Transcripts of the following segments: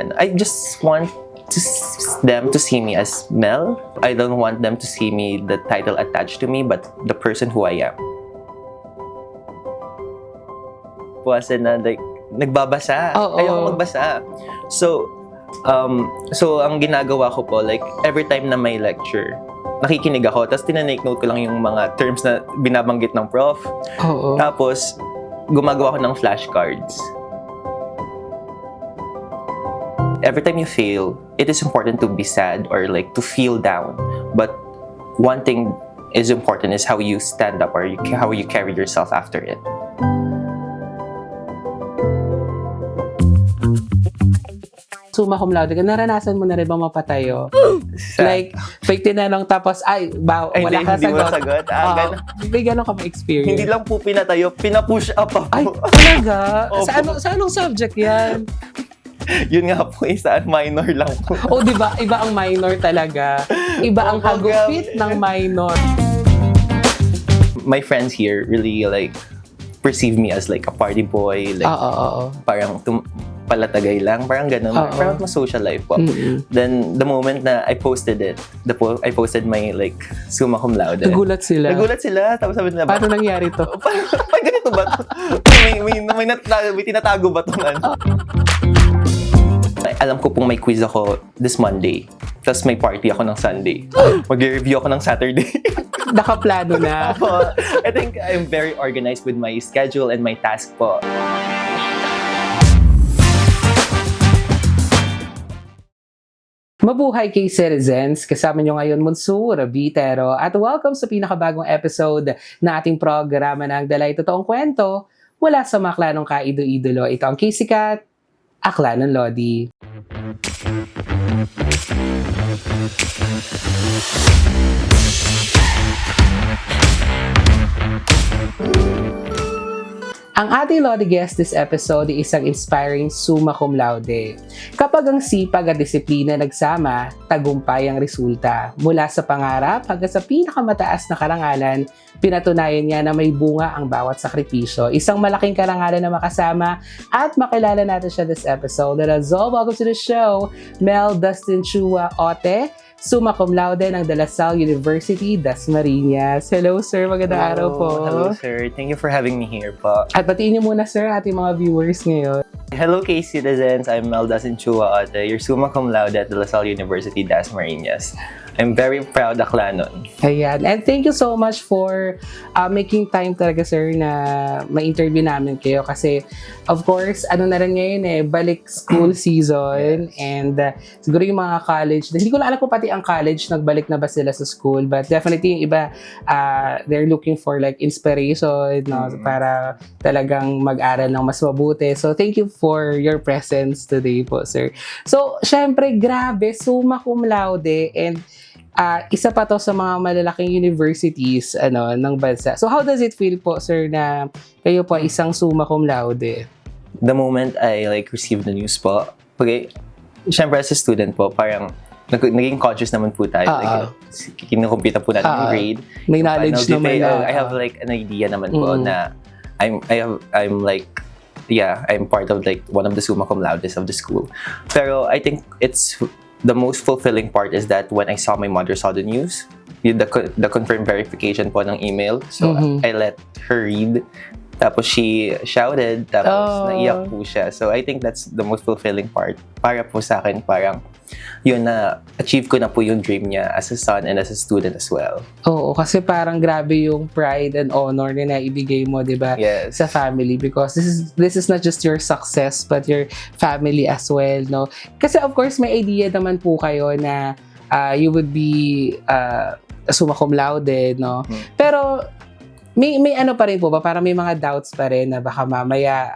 And I just want them to see me as Mel. I don't want them to see me the title attached to me, but the person who I am. Kasi na like nagbabasa. Ayoko magbasa. So ang ginagawa ko po, like every time na may lecture, nakikinig ako, tapos tinanake note ko lang yung mga terms na binabanggit ng prof. Tapos gumagawa ko ng flashcards. Every time you fail, it is important to be sad or like to feel down. But one thing is important is how you stand up or how you carry yourself after it. Summa cum laude ka, naranasan mo na rin ba mapatayo? Like, fake tinanong tapos, wala ka sagot. May gano'n ka ma-experience? Hindi lang po pinatayo, pinapush up ako. Ay, talaga? Sa anong subject yan? Yun nga po, isang minor lang po. Di ba? Iba ang minor talaga. Iba ang hagupit ng minor. My friends here really like perceive me as like a party boy, like parang palatagay lang, parang ganun. Parang mas social life po. Then, the moment na I posted it, I posted my like summa cum laude. Nagulat sila. Tapos sabi nila, paano nangyari to? Parang ganito ba to? May tinatago ba to? Alam ko pong may quiz ako this Monday. Tapos may party ako ng Sunday. Mag-review ako ng Saturday. Nakaplano na. I think I'm very organized with my schedule and my task po. Mabuhay kay citizens! Kasama nyo ngayon Monsur Vitero at welcome sa pinakabagong episode na ating programa ng Dalay Totoong Kwento mula sa mga klanong kaido-idolo. Ito ang Kisikat, Akla ng Lodi. Ang ating Lodi guest this episode ay isang inspiring summa cum laude. Kapag ang sipag at disiplina nagsama, tagumpay ang resulta. Mula sa pangarap hanggang sa pinakamataas na karangalan, pinatunayan niya na may bunga ang bawat sakripisyo. Isang malaking karangalan na makasama at makilala natin siya this episode. Razol, welcome to the show, Mel Dustin Chua Ote, summa cum laude ng De La Salle University, Dasmariñas. Hello sir, magandang araw po. Hello sir, thank you for having me here po. At batiin niyo muna sir ating mga viewers ngayon. Hello K-citizens, I'm Mel Dustin Chua Ote, your summa cum laude at De La Salle University, Dasmariñas. I'm very proud aklanon. Ayan. And thank you so much for making time talaga, sir, na ma-interview namin kayo. Kasi, of course, ano na rin ngayon balik school season. Yes. And siguro yung mga college, hindi ko na alam kung pati ang college, nagbalik na ba sila sa school. But definitely yung iba, they're looking for like inspiration, no? Para talagang mag-aral ng mas mabuti. So, thank you for your presence today po, sir. So, syempre, grabe, summa cum laude. And isa pa to sa mga malalaking universities ng bansa. So how does it feel po, sir, na kayo po isang summa cum laude? The moment I like received the news po, okay, syempre as a student po, parang naging conscious naman po tayo. Like, kinukumpita po natin yung grade. May knowledge naman na. I have like an idea naman po na I'm part of like one of the summa cum laudes of the school. Pero I think the most fulfilling part is that when I saw my mother saw the news, the confirmed verification po ng email. So I let her read. Tapos she shouted, tapos naiyak po siya. So I think that's the most fulfilling part. Para po sa akin, parang yun na achieve ko na po yung dream niya as a son and as a student as well. Oo, kasi parang grabe yung pride and honor na naibigay mo, 'di ba? Yes. Sa family, because this is not just your success but your family as well, no? Kasi of course may idea naman po kayo na you would be summa cum laude, no? Pero may ano pa rin po ba? Parang may mga doubts pa rin na baka mamaya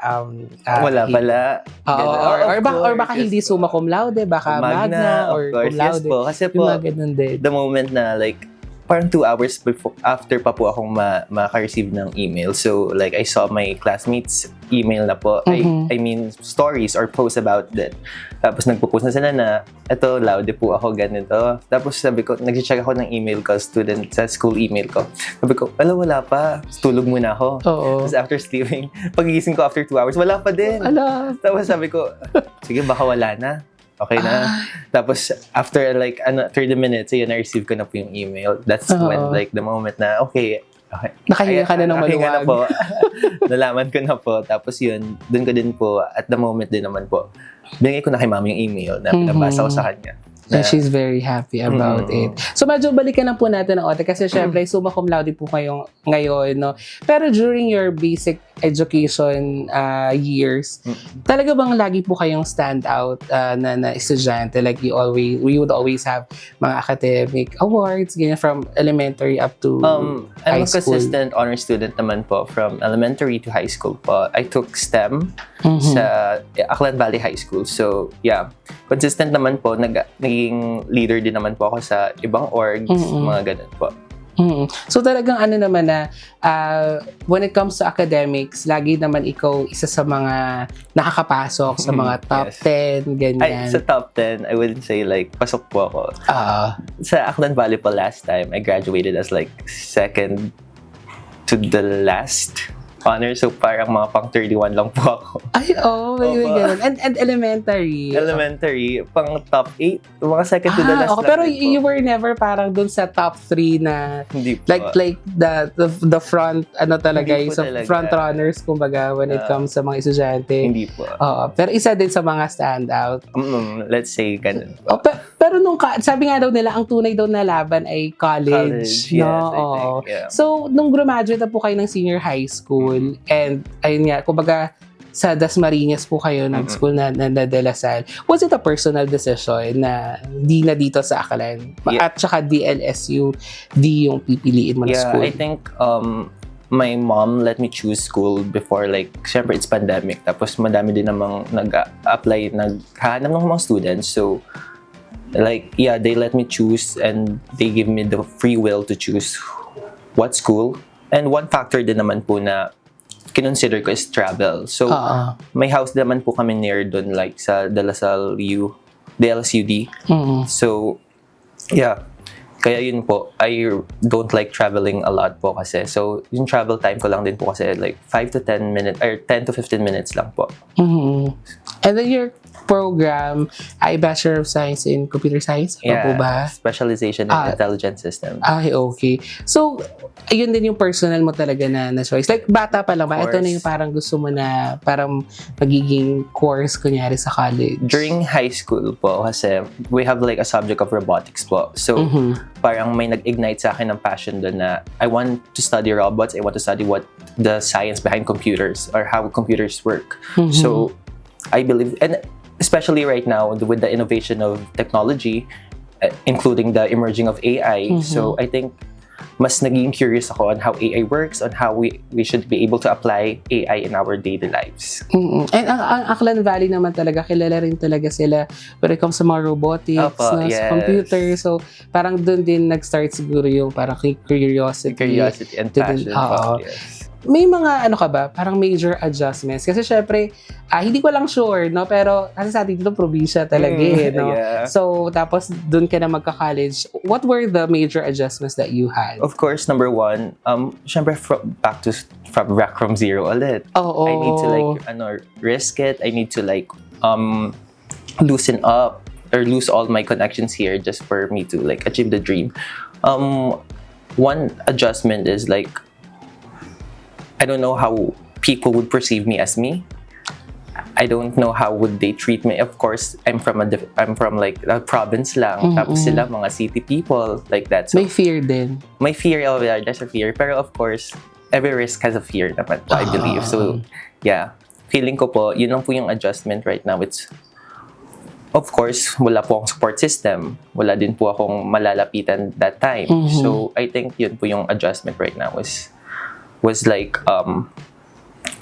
wala pala. Or baka hindi summa cum laude, baka magna or cum laude. Yes po. Kasi po, the moment na like parang 2 hours after pa po akong maka-receive ng email. So, like, I saw my classmates' email na po. I mean, stories or posts about that. Tapos, nagpo-post na sila na, eto, laude po ako, ganito. Tapos, sabi ko, nag-check ako ng email ko, student, sa school email ko. Sabi ko, wala pa. Tulog muna ako. Oo. Tapos, after sleeping, pagigising ko after 2 hours, wala pa din. Ala. Tapos, sabi ko, sige, baka wala na. Okay na. Tapos, after like 30 minutes, yun, na-receive ko na po yung email. That's when, like, the moment na, okay. Nakahinga ka na ng nakahinga na maluwag. po. Nalaman ko na po. Tapos yun, dun ko din po, at the moment din naman po, binigay ko na kay mami yung email na pinabasa ko sa kanya. And she's very happy about it. So medyo balikan na po natin ang ote kasi syempre summa cum laude po kayo ngayon, no? Pero during your basic education years, talaga bang lagi po kayong stand out na estudyante? Like you would always have mga academic awards, ganyan, from elementary up to I'm high a school? consistent honor student naman po from elementary to high school po. I took STEM sa Aklan Valley High School. So, yeah. Consistent naman po. Naging leader din naman po ako sa ibang orgs, mga ganun po. So talagang ano naman na when it comes to academics, lagi naman ikaw isa sa mga nakakapasok sa mga top Yes. 10, ganyan. Sa top 10, I wouldn't say like pasok po ako. Ah, Sa Aklan Valley po last time, I graduated as like second to the last honor. So parang mga pang 31 lang po ako. ay, may Opo. ganun. And elementary. Elementary, pang top 8, mga second to the last okay. lang Pero din po. you were never parang dun sa top 3 na Hindi po. like the front ano talaga Hindi yung po sa talaga. front runners kumbaga when it comes sa mga estudyante. Hindi po. Pero isa din sa mga standout. Let's say ganun Oh, po. pero nung sabi nga daw nila ang tunay daw na laban ay college, Yes, no? I Oo. think, yeah. So nung graduate na po kayo ng senior high school and ayun nga kumbaga sa Dasmariñas po kayo nag-school na De La Salle. Was it a personal decision na di na dito sa Aklan? Yeah. At saka DLSU, di yung pipiliin mo na Yeah, school? I think my mom let me choose school before, like, syempre it's pandemic. Tapos madami din namang nag-apply, naghahanap ng mga students. So, like, yeah, they let me choose and they give me the free will to choose what school. And one factor din naman po na kinonsider ko is travel. So, may house naman po kami near doon, like sa De La Salle DLSUD. So, yeah. Kaya yun po, I don't like traveling a lot po kasi. So, yung travel time ko lang din po kasi like 5 to 10 minutes, or 10 to 15 minutes lang po. And then your program ay Bachelor of Science in Computer Science? Ano po ba? Specialization in intelligent systems. Ay, okay. So, ayun din yung personal mo talaga na choice. Like, bata pa lang ba? Of Ito na course. yung parang gusto mo na parang magiging course, kunyari, sa college. During high school po, kasi we have like a subject of robotics po. So, parang may nag-ignite sa akin ng passion doon na I want to study robots. I want to study what the science behind computers or how computers work. So, I believe, and especially right now with the innovation of technology, including the emerging of AI. So, I think mas naging curious ako on how AI works, on how we should be able to apply AI in our daily lives. And ang Aklan Valley naman talaga, kilala rin talaga sila when it comes to mga robotics, Opo, no, sa yes. computer. So, parang doon din nag-start siguro yung parang curiosity. And to passion oo. po. Yes. May mga ano ka ba, parang major adjustments? Kasi syempre, hindi ko lang sure, no? Pero kasi sa atin dito, probinsya talaga no? Yeah. So, tapos dun ka na magka-college. What were the major adjustments that you had? Of course, number one, syempre back from zero ulit. Oo. I need to like risk it. I need to like loosen up or lose all my connections here just for me to like achieve the dream. One adjustment is like I don't know how people would perceive me as me. I don't know how would they treat me. Of course, I'm from like a province lang. Tapos sila mga city people like that. So May fear din. may fear, there's a fear. Pero of course, every risk has a fear naman po, I believe. So, yeah. Feeling ko po, yun lang po yung adjustment right now. It's, of course, wala po akong support system. Wala din po akong malalapitan that time. So, I think yun po yung adjustment right now was like,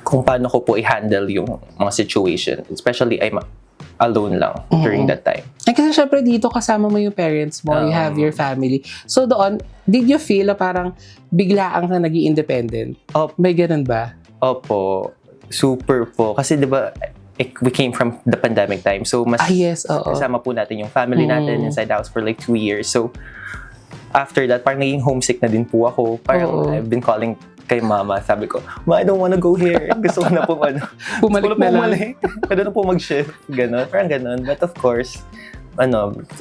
kung paano ko po i-handle yung mga situation. Especially, I'm alone lang during that time. Kasi syempre dito kasama mo yung parents mo, you have your family. So doon, did you feel na parang biglaang ka naging independent? May ganun ba? Opo, super po. Kasi di ba, we came from the pandemic time. So, mas Yes, oo. kasama po natin yung family natin inside the house for like 2 years. So, after that, parang naging homesick na din po ako. Parang I've been calling kay mama, sabi ko, Ma, I don't wanna go here. Gusto ko na po Bumalik na lang. Pwede na po mag-shift. Ganon, parang ganon. But of course,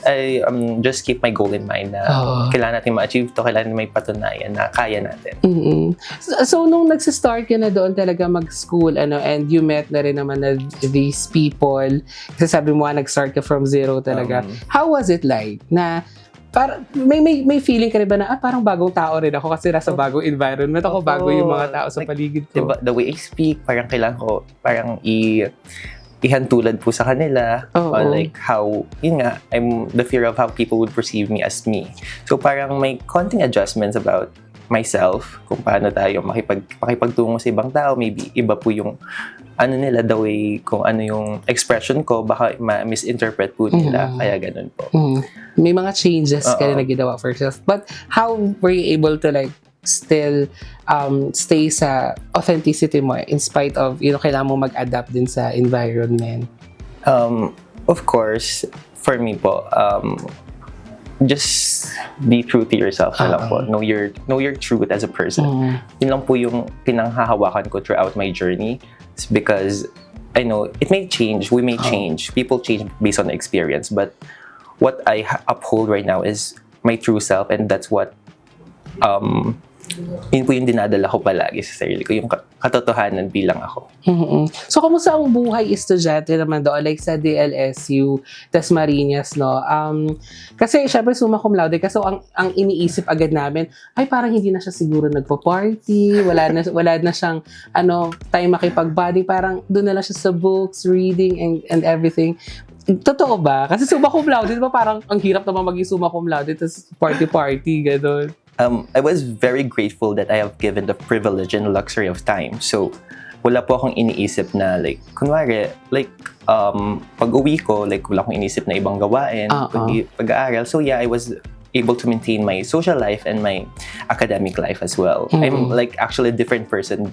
I just keep my goal in mind na kailangan natin ma-achieve to, kailangan may patunayan na kaya natin. Mm-hmm. So nung nagsa-start ka na doon talaga mag-school, and you met na rin naman na these people, kasi sabi mo nag-start ka from zero talaga. How was it like? Na para may feeling ka rin ba na parang bagong tao rin ako kasi nasa bagong environment ako, bago yung mga tao sa paligid ko. Diba, the way I speak, parang kailangan ko parang ihantulad po sa kanila. On like how, yun nga, I'm the fear of how people would perceive me as me. So parang may konting adjustments about myself, kung paano tayo makipagtungo sa ibang tao. Maybe iba po yung nila, the way, kung ano yung expression ko, baka misinterpret po nila. Kaya ganun po. May mga changes ka na ginawa for yourself. But how were you able to like still stay sa authenticity mo in spite of, kailangan mo mag-adapt din sa environment? Of course, for me po, just be true to yourself na lang po. Know your truth as a person. Yun lang po yung pinanghahawakan ko throughout my journey. It's because I know it may change, we may change, people change based on the experience, but what I uphold right now is my true self, and that's what yun po yung dinadala ko palagi sa sarili ko, yung katotohanan bilang ako. So, kamusta ang buhay estudyante naman doon? Like sa DLSU, Dasmariñas, no? Kasi, syempre, summa cum laude. Kasi ang iniisip agad namin, ay parang hindi na siya siguro nagpa-party, wala na siyang, time makipag-body. Parang doon na lang siya sa books, reading, and everything. Totoo ba? Kasi summa cum laude, di ba parang ang hirap naman maging summa cum laude, tapos party-party, gano'n. I was very grateful that I have given the privilege and luxury of time. So, wala po akong iniisip na like, kunwari, like, pag-uwi ko, like, wala akong iniisip na ibang gawain, pag-aaral. So, yeah, I was able to maintain my social life and my academic life as well. I'm like actually a different person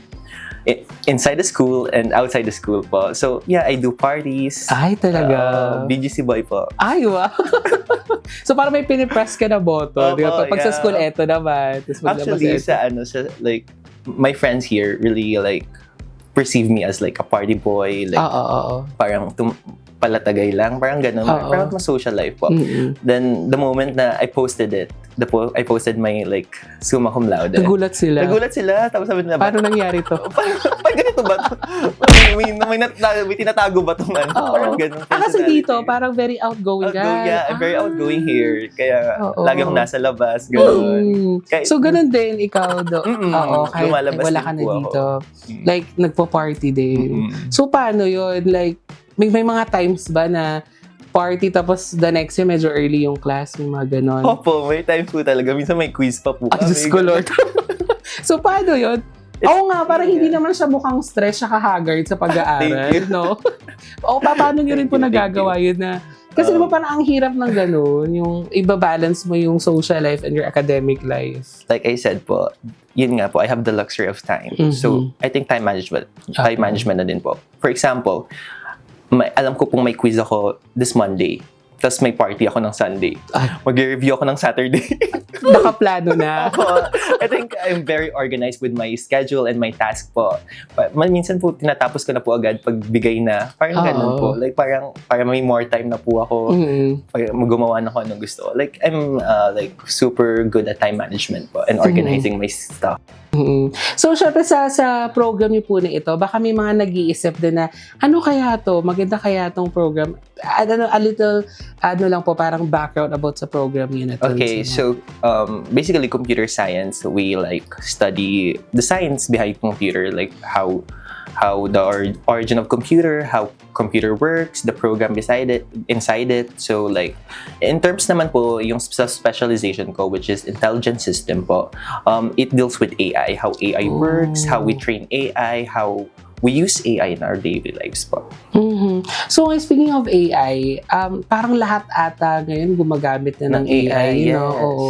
inside the school and outside the school po. So, yeah, I do parties. Ay, talaga? BGC boy po. Ay, wow! So, parang may pinipress ka na boto. Pag sa school, eto naman. Actually, like, my friends here really, like, perceive me as, like, a party boy. Like, parang palatagay lang. Parang ganun. Parang mas social life po. Then, the moment na I posted it, I posted my, like, summa cum laude. Nagulat sila. Tapos sabi nila, paano nangyari to? Parang ganito ba to? May tinatago ba itong Parang ganun. Kasi dito, parang very outgoing ka. Yeah, I'm very outgoing here. Kaya lagi akong nasa labas. Ganun. So, ganun din ikaw do. Kahit wala ka na dito. Like, nagpo-party din. So, paano yun? Like, may mga times ba na party tapos the next year medyo early yung class, may mga ganon? Opo, may times po talaga. Minsan may quiz pa po. Diyos ko, Lord. So, paano yun? Oo nga, parang hindi naman siya mukhang stress siya haggard sa pag-aaral, no? Paano nyo rin po nagagawa yun na... Kasi diba parang ang hirap ng ganon, yung iba-balance mo yung social life and your academic life. Like I said po, yun nga po, I have the luxury of time. So, I think time management na din po. For example, alam ko pong may quiz ako this Monday. Tapos may party ako ng Sunday. Mag-review ako ng Saturday. Nakaplano na. I think I'm very organized with my schedule and my task po. Minsan po, tinatapos ko na po agad pag bigay na. Parang ganun po. Like, parang may more time na po ako. Gumawa na ako anong gusto. Like, I'm like super good at time management po and organizing my stuff. So, syempre sa program niyo po na ito, baka may mga nag-iisip din na, ano kaya to? Maganda kaya tong program? A little, lang po, parang background about sa program niyo na to. Okay, so, basically, computer science, we like study the science behind computer, like how the origin of computer, how computer works, the program inside it. So like, in terms naman po, yung specialization ko, which is intelligent system po, it deals with AI, how AI works, how we train AI, how we use AI in our daily lives po. So, speaking of AI, parang lahat ata ngayon gumagamit na ng AI, yes. No? Oo.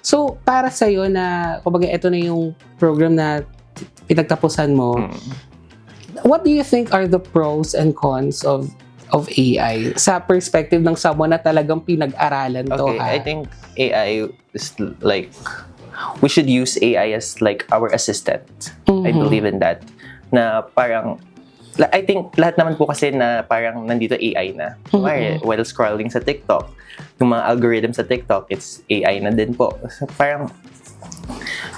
So, para sa'yo na, kumbaga, ito na yung program na pinagtapusan mo, what do you think are the pros and cons of AI sa perspective ng someone na talagang pinag-aralan to? Okay, I think AI is like we should use AI as like our assistant. I believe in that. Na parang, I think lahat naman po kasi na parang nandito AI na. While scrolling sa TikTok, yung mga algorithm sa TikTok, it's AI na din po. So parang,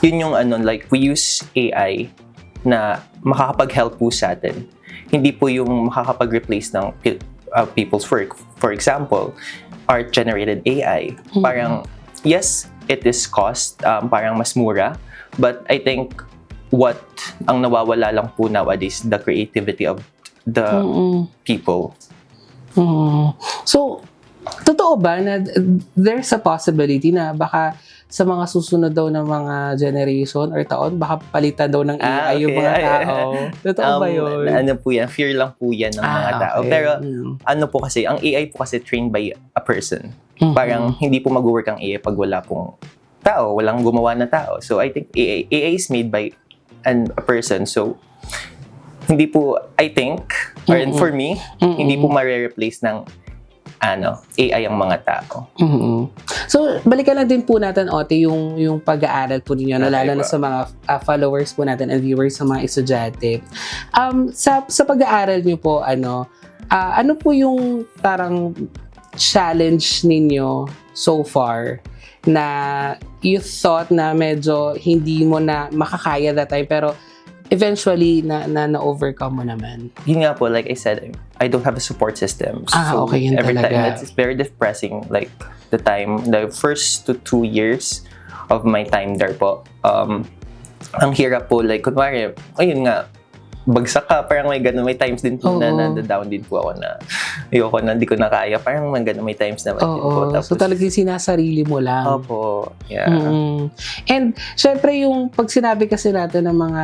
yun yung like we use AI na makakapag-help po sa atin. Hindi po yung makakapag-replace ng people's work. For example, art-generated AI. Parang, yes, it is cost, parang mas mura. But I think what ang nawawala lang po nowadays, the creativity of the people. So, totoo ba na there's a possibility na baka sa mga susunod daw ng mga generation or taon, baka palitan daw ng AI yung mga tao? Totoo ba yun? Ano po yan? Fear lang po yan ng mga tao. Okay. Pero ano po kasi, ang AI po kasi trained by a person. Parang hindi po mag-work ang AI pag wala pong tao, walang gumawa na tao. So I think AI is made by a person. So hindi po, I think, or for me, hindi po ma-replace ng AI ang mga tao. So, balikan lang din po natin, Ote, yung pag-aaral po ninyo, lalo na sa mga followers po natin and viewers sa mga estudyante. Sa pag-aaral niyo po, ano po yung parang challenge ninyo so far na you thought na medyo hindi mo na makakaya that time, pero eventually na-overcome mo naman? Yun nga po, like I said, I don't have a support system. So okay, yun every talaga. time, it's very depressing. Like the first to 2 years of my time there po, ang hirap po, like kunwari, ayun nga, bagsak ka, parang may ganun, may times din po na down din po ako na ayoko na, hindi ko na kaya, parang may ganun, may times naman din po. Tapos, so talagang sinasarili mo lang. Opo, yeah. And syempre yung pag sinabi kasi natin ng mga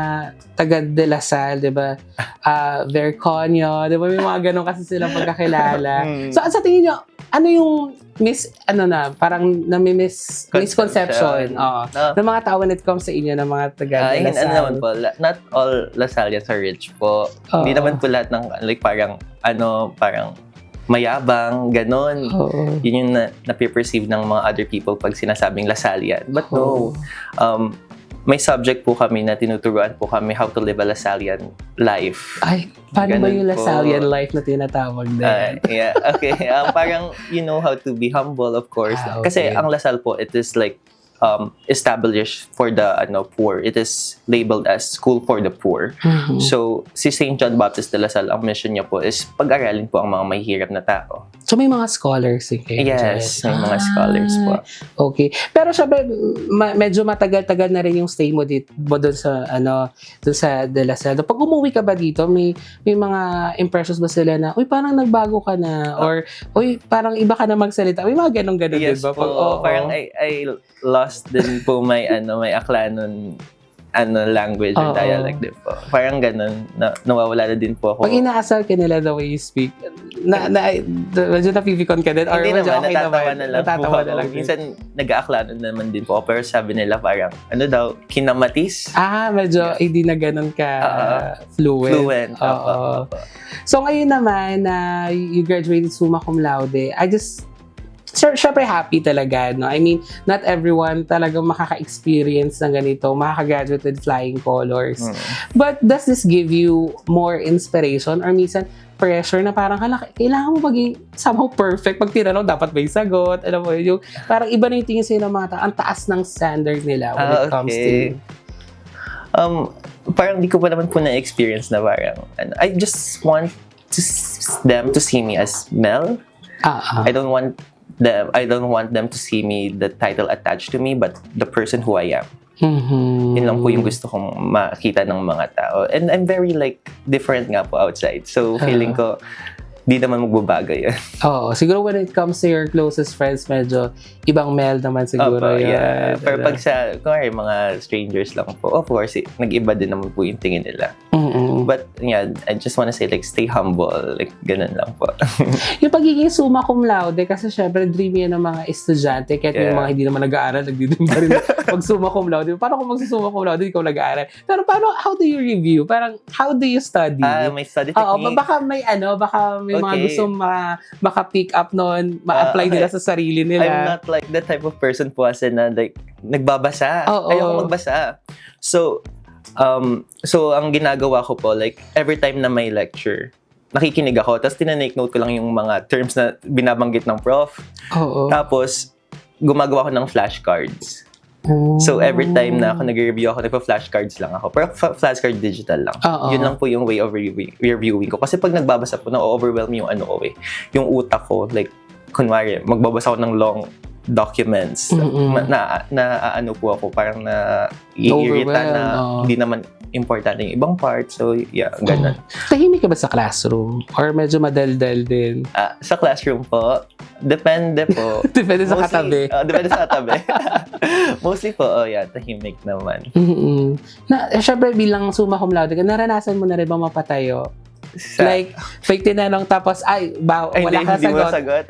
taga De La Salle, di ba? Verconio, di ba? May mga ganun kasi silang pagkakilala. So sa tingin nyo, ano yung parang misconception ng mga tao when it comes sa inyo ng mga taga De La Salle? Ano naman po, not all Lasallians are rich po. Hindi naman po lahat ng, like parang mayabang, ganon. Yun yung na-perceive ng mga other people pag sinasabing Lasallian. But no, may subject po kami na tinuturuan po kami how to live a Lasallian life. Ay, paano Ganun ba yung Lasallian po. life na tinatawag din? Yeah, okay. Parang you know how to be humble, of course. Okay. Kasi ang Lasal po, it is like established for the poor. It is labeled as school for the poor. So, si St. John Baptist de La Salle, ang mission niya po is pag-aralin po ang mga mahihirap na tao. So, may mga scholars kayo? Yes, may mga scholars po. Okay. Pero syempre, medyo matagal-tagal na rin yung stay mo dito doon sa doon sa De La Salle. Pag umuwi ka ba dito, may mga impressions ba sila na, uy, parang nagbago ka na, or uy, parang iba ka na magsalita. May mga ganun-ganun Yes din ba? po. Parang I lost din po may Aklanon language or dialect din po. Parang ganun, nawawala na din po ako. Pag inaasal ka nila the way you speak, medyo napipikon ka din? Or Hindi medyo naman, okay natatawa na lang natatawa po na lang ako. Minsan, nag-aaklanon naman din po ako. Pero sabi nila parang, kinamatis? Medyo hindi na ganun ka fluent. Opo. So ngayon naman na you graduated summa cum laude, syempre happy talaga, no? I mean, not everyone talagang makaka-experience ng ganito, makaka-graduate with flying colors. But does this give you more inspiration or minsan pressure na parang kailangan mo maging somehow perfect? Pag tinanong, dapat may sagot. Alam mo, yung parang iba na yung tingin sa'yo ng mga tao. Ang taas ng standard nila when it comes to... Parang di ko pa naman po na-experience na parang, I just want them to see me as Mel. I don't want them to see me, the title attached to me, but the person who I am. Yun lang po yung gusto kong makita ng mga tao. And I'm very different nga po outside. So feeling ko, di naman magbabago yun. Siguro when it comes to your closest friends, medyo ibang Mel naman siguro yun. Yeah. Pero pag sa, mga strangers lang po, of course, nag-iba din naman po yung tingin nila. But yeah, I just wanna say like stay humble, like ganun lang po. Yung pagiging summa cum laude, kasi syempre dream yan ng mga estudyante, kahit yung mga hindi naman nag-aaral, nagdi-dream pa rin mag summa cum laude. Paano kung magsusumma cum laude, ikaw nag-aaral? Pero how do you review? Parang, how do you study? May study technique. Baka may mga gustong maka-pick up noon, ma-apply nila sa sarili nila. I'm not like that type of person po kasi na like, nagbabasa. Ayoko magbasa. So ang ginagawa ko po, like, every time na may lecture, nakikinig ako, tapos tinanake note ko lang yung mga terms na binabanggit ng prof. Tapos, gumagawa ko ng flashcards. So, every time na ako nag-review ako, nagpa-flashcards lang ako. Pero flashcard digital lang. Yun lang po yung way of reviewing ko. Kasi pag nagbabasa po, na-overwhelm yung yung utak ko. Like, kunwari, magbabasa ako ng long documents. Ano po ako, parang na-iirita na hindi naman importante yung ibang part. So, yeah, ganun. Tahimik ka ba sa classroom? Or medyo madaldal din? Sa classroom po, depende po. Depende sa katabi. Depende sa katabi. Mostly po, tahimik naman. Syempre, bilang summa cum laude, naranasan mo na rin ba mapatayo? Like, fake tinanong tapos, wala ka sagot.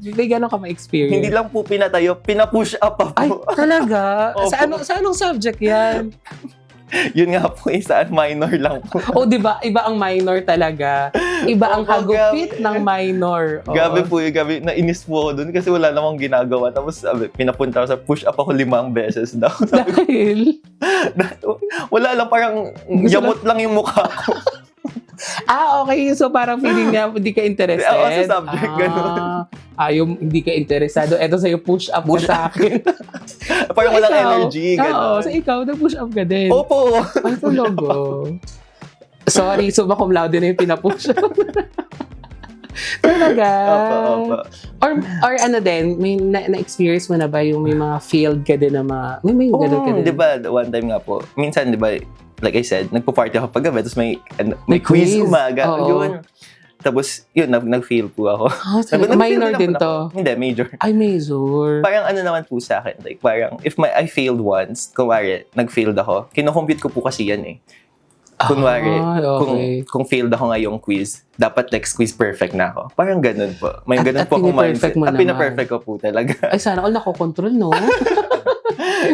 May gano'n ka ma-experience. Hindi lang po pinatayo, pinapush up pa po. Ay, talaga? Sa anong subject yan? Yun nga po, saan minor lang po. Di ba? Iba ang minor talaga. Iba ang hagupit ng minor. Gabi po yung gabi. Nainis po ako dun kasi wala namang ginagawa. Tapos pinapunta ko sa push up ako 5 beses daw. Dahil? Wala lang, parang yamot lang yung mukha ko. Okay. So, parang feeling niya, hindi ka interested. Sa subject, gano'n. Yung hindi ka interesado. Eto sa'yo, push up ka sa akin. Parang walang energy, gano'n. So, ikaw, nag-push up ka din. Opo. Ay, tulogo. Sorry, summa cum laude na yung pinapush up. Talaga? Opo. Or ano din, may na-experience mo na ba yung may mga failed ka din na mga, may gano'n ka din? Di ba, one time nga po, minsan, di ba, like I said, nagpo-party ako paggabi, tapos may quiz umaga. Yun. Tapos, yun, nag-fail po ako. Minor din to? Hindi, major. Ay, major. Parang ano naman po sa akin, like parang, if I failed once, kunwari, nag-failed ako, kinocompute ko po kasi yan eh. Kunwari, kung failed ako ngayong quiz, dapat next quiz perfect na ako. Parang ganun po. May ganun po akong mindset. At pina-perfect ko po talaga. Ay, sana all nakokontrol, no?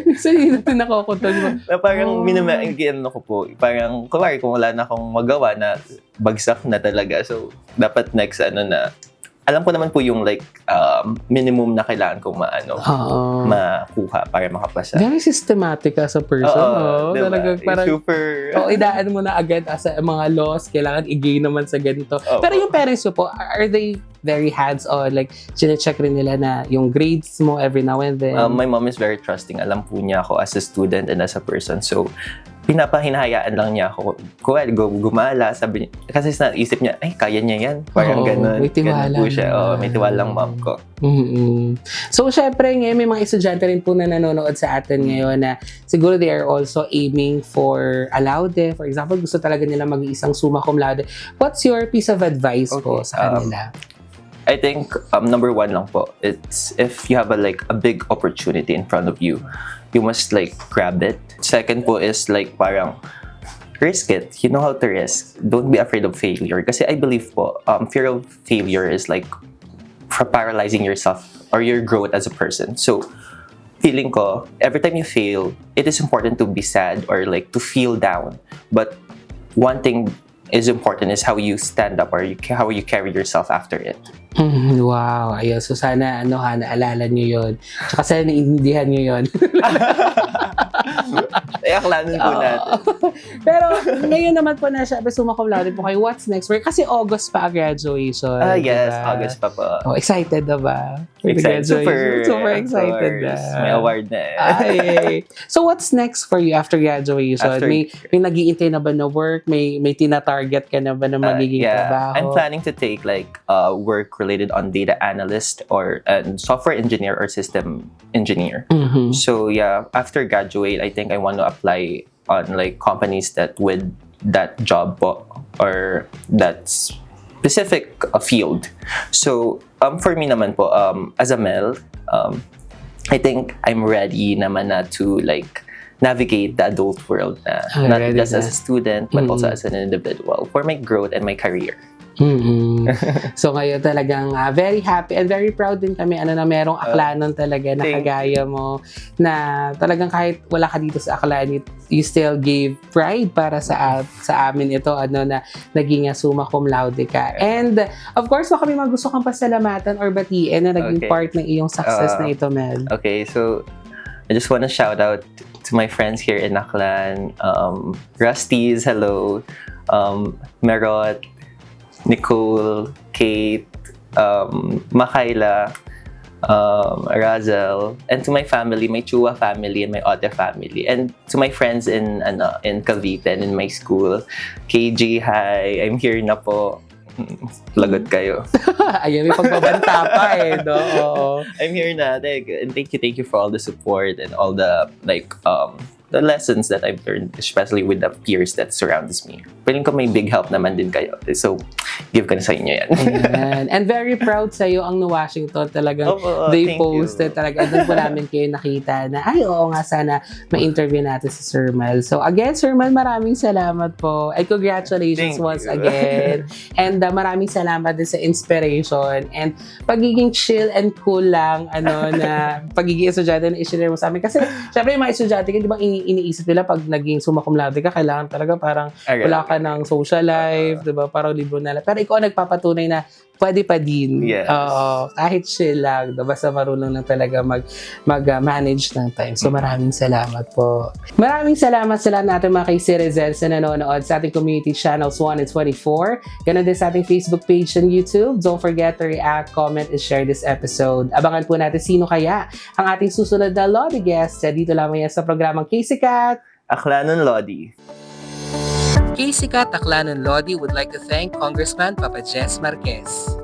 Minsan hindi natin nakokontrol mo. Parang ano ko po, parang kunwari kung wala na akong magawa na bagsak na talaga. So, dapat next alam ko naman po yung like minimum na kailangan kong makuha para makapasa. Very systematic as a person. Diba? Talagang parang super... idaan mo na agad as mga laws, kailangan i-gain naman sa ganito. Pero yung parents mo po, are they very hands-on? Like, chinecheck rin nila na yung grades mo every now and then? My mom is very trusting. Alam po niya ako as a student and as a person. So, pinapahinahayaan lang niya ako. Gumala, sabi niya. Kasi sa isip niya, ay, kaya niya yan. Parang ganun. May tiwala. Ganun po siya. May tiwalang mom ko. So, syempre ngayon, may mga estudyante rin po na nanonood sa atin ngayon na siguro they are also aiming for a laude. For example, gusto talaga nila mag-iisang summa cum laude. What's your piece of advice po sa kanila? I think number 1 lang po, it's if you have a big opportunity in front of you, you must like grab it. Second po is like parang risk it. You know how to risk. Don't be afraid of failure. Kasi I believe po, fear of failure is like paralyzing yourself or your growth as a person. So, feeling ko, every time you fail, it is important to be sad or like to feel down. But one thing is important is how you stand up or how you carry yourself after it. Wow. Ayun. So sana naalala nyo yun. Tsaka sana naiintindihan nyo yun. Aklanin po natin. Pero ngayon naman po na siya, summa cum laude po kayo. What's next? Kasi August pa graduation. Yes, diba? August pa po. Excited na ba? Excited. Super excited na. May award na eh. Ay. So what's next for you after graduation? May nag-iintay na ba na work? May tina-target ka na ba na magiging trabaho? I'm planning to take like work related on data analyst or software engineer or system engineer. So yeah, after graduate, I think I want to apply on like companies that with that job po, or that specific field. So for me naman po, as a Mel, I think I'm ready naman na to like navigate the adult world not Alright, just na. as a student but also as an individual for my growth and my career. So ngayon talagang very happy and very proud din kami na merong Aklanon talaga na Thank kagaya mo na talagang kahit wala ka dito sa Aklan, you still gave pride para sa amin ito na naging summa cum laude ka. And of course, baka may mga gusto kang pasalamatan or batiin na naging part ng iyong success na ito, Mel. Okay, so I just want to shout out to my friends here in Aklan. Rusty's, hello. Merot, Nicole, Kate, Makaila, Razel, and to my family, my Chua family and my Ote family, and to my friends in Cavite and in my school. KJ, hi, I'm here na po. Lagot kayo. Ayun, may pagbabanta pa no? Oo. I'm here na. And thank you for all the support and all the the lessons that I've learned, especially with the peers that surrounds me. Feeling ko may big help naman din kayo. So, give ko na sa inyo yan. Ayan. And very proud sa'yo ang New Washington. Talagang they posted talaga. Doon po namin kayo nakita na, ay, oo nga, sana ma-interview natin si Sir Mel. So, again, Sir Mel, maraming salamat po. And congratulations once again. And maraming salamat din sa inspiration and pagiging chill and cool lang, na pagiging estudyante na i-share mo sa amin. Kasi, syempre, yung mga estudyante, di ba, iniisip nila pag naging summa cum laude ka, kailangan talaga parang wala ka ng social life, diba? Parang libro na lang. Pero ikaw nagpapatunay na pwede pa din. Yes. Kahit chill lang. Basta marunong lang talaga mag-manage ng time. So maraming salamat po. Maraming salamat sa lahat natin mga kay-citizens na nanonood sa ating community channels 1 and 24. Ganon din sa ating Facebook page and YouTube. Don't forget to react, comment, and share this episode. Abangan po natin sino kaya ang ating susunod na Lodi guest. Dito lamang yan sa programang K-Sikat. Aklanon Lodi. K-Sikat Aklanon Lodi would like to thank Congressman Papa Jess Marquez.